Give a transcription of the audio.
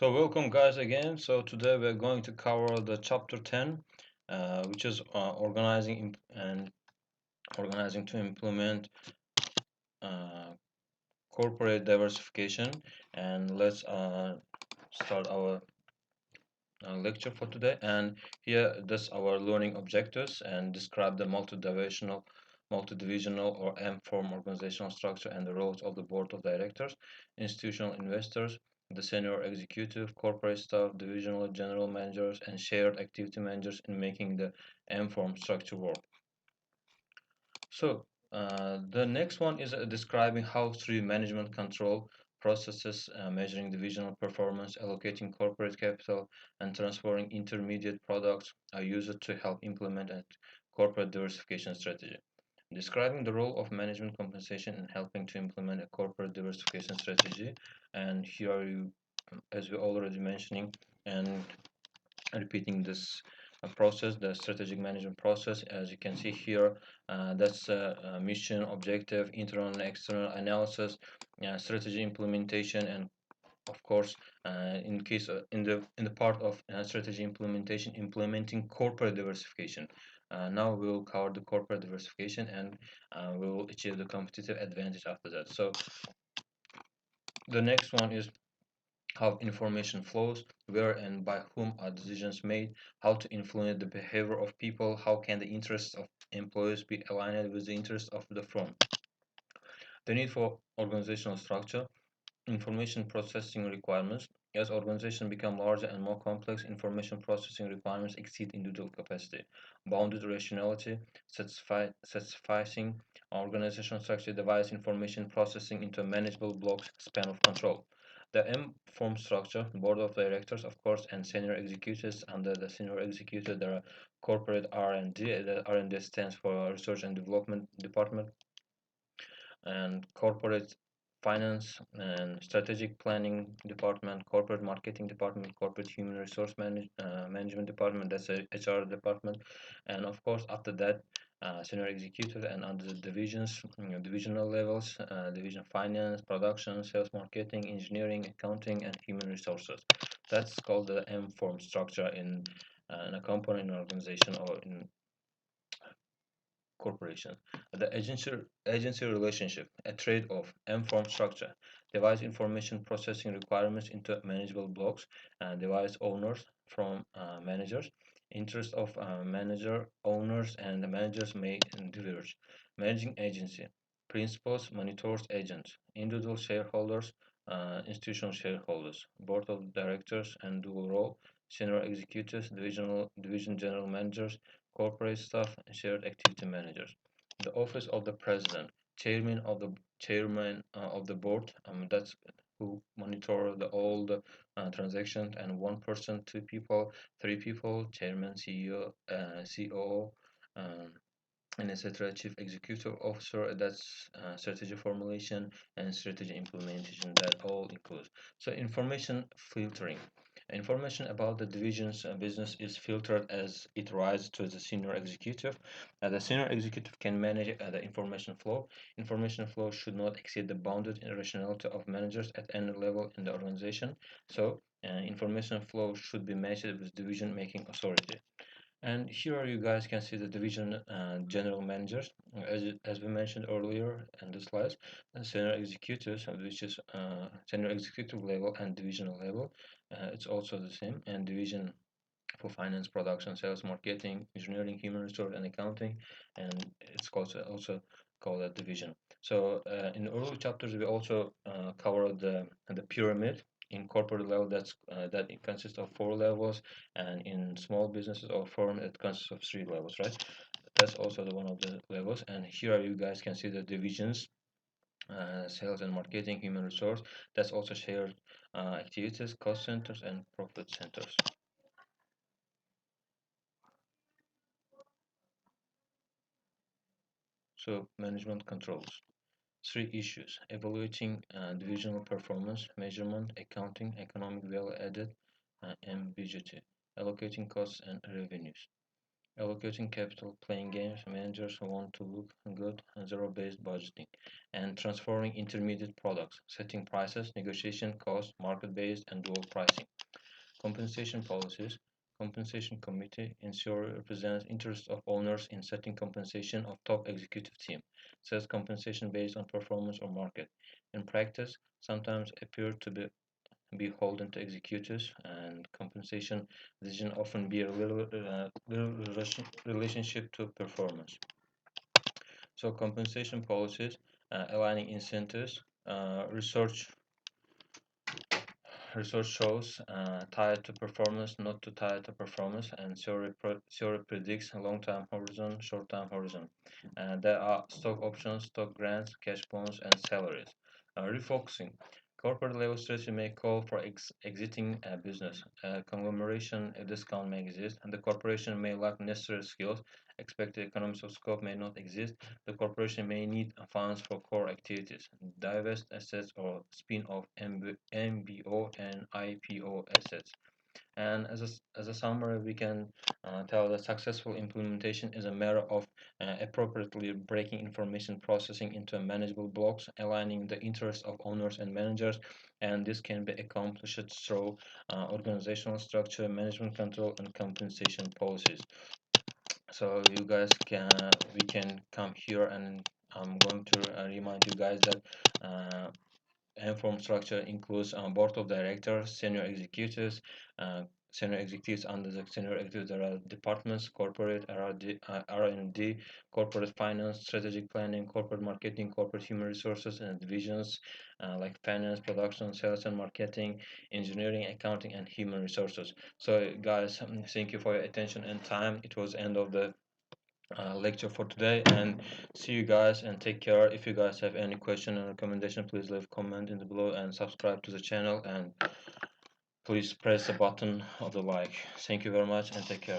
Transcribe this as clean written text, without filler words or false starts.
So welcome guys again. So today we're going to cover the chapter 10, which is organizing to implement uh, corporate diversification. And let's start our lecture for today. And here, this our learning objectives and describe the multidivisional or M-form organizational structure and the roles of the board of directors, institutional investors, the senior executive, corporate staff, divisional general managers, and shared activity managers in making the M-form structure work. So the next one is describing how through management control processes, measuring divisional performance, allocating corporate capital, and transferring intermediate products are used to help implement a corporate diversification strategy. Describing the role of management compensation in helping to implement a corporate diversification strategy. And here are you, as we already mentioning, and repeating this process, the strategic management process. As you can see here, that's mission, objective, internal and external analysis, strategy implementation, and of course, in case in the part of strategy implementation, implementing corporate diversification. Now we will cover the corporate diversification, and we will achieve the competitive advantage after that. So the next one is how information flows, where and by whom are decisions made, how to influence the behavior of people, how can the interests of employees be aligned with the interests of the firm. The need for organizational structure, information processing requirements. As organizations become larger and more complex, information processing requirements exceed individual capacity. Bounded rationality, satisfying organizational structure divides information processing into manageable blocks span of control. The M form structure, board of directors, of course, and senior executives. Under the senior executive, there are corporate R&D. The R&D stands for Research and Development Department, and corporate finance and strategic planning department, corporate marketing department, corporate human resource management department, that's a HR department, and of course after that senior executive, and under the divisions, divisional levels, division finance, production, sales, marketing, engineering, accounting, and human resources. That's called the M form structure in a company, in an organization, or in corporation. The agency relationship, a trade-off, M-form structure, divides information processing requirements into manageable blocks, divides owners from managers. Interest of manager, owners, and the managers may diverge. Managing agency, principals, monitors, agents, individual shareholders, institutional shareholders, board of directors and dual role, senior executives, division general managers, corporate staff, and shared activity managers. The office of the president, chairman of the board, that's who monitor all the transactions, and one person, two people, three people, chairman, CEO, COO, um, and etc. Chief executive officer, that's strategy formulation and strategy implementation, that all includes. So information filtering, information about the division's business is filtered as it rises to the senior executive. The senior executive can manage the information flow. Information flow should not exceed the bounded rationality of managers at any level in the organization. So information flow should be matched with division making authority. And here you guys can see the division general managers, as we mentioned earlier in the slides, and senior executives, which is senior executive level and divisional level. It's also the same, and division for finance, production, sales, marketing, engineering, human resource, and accounting, and it's also called a division. So in the early chapters, we also covered the pyramid. In corporate level, that it consists of 4 levels, and in small businesses or firm, it consists of 3 levels, right? That's also the one of the levels. And here you guys can see the divisions: sales and marketing, human resource. That's also shared activities, cost centers, and profit centers. So management controls. 3 issues: evaluating divisional performance, measurement, accounting, economic value added, and budgeting, allocating costs and revenues. allocating capital, playing games, managers who want to look good, and zero-based budgeting, and transforming intermediate products, setting prices, negotiation costs, market-based, and dual pricing. Compensation policies. Compensation committee ensure represents interests of owners in setting compensation of top executive team. Sets compensation based on performance or market. In practice, sometimes appear to be beholden to executives, and compensation decision often be a relationship to performance. So compensation policies, aligning incentives, research shows tied to performance, not to tied to performance, and theory predicts long-term horizon, short-term horizon. There are stock options, stock grants, cash bonds, and salaries. Refocusing. Corporate level strategy may call for exiting a business. A conglomeration, a discount may exist, and the corporation may lack necessary skills. Expected economies of scope may not exist. The corporation may need funds for core activities, divest assets or spin off MBO and IPO assets. And as a summary, we can tell that successful implementation is a matter of appropriately breaking information processing into manageable blocks, aligning the interests of owners and managers, and this can be accomplished through organizational structure, management control, and compensation policies. So you guys can we can come here, and I'm going to remind you guys that informed structure includes board of directors, senior executives, uh, senior executives under the senior executives. There are departments, corporate R&D, R&D, corporate finance, strategic planning, corporate marketing, corporate human resources, and divisions like finance, production, sales and marketing, engineering, accounting, and human resources. So guys, thank you for your attention and time. It was end of the lecture for today, and see you guys and take care. If you guys have any question or recommendation, please leave comment in the below and subscribe to the channel, and please press the button of the like. Thank you very much and take care.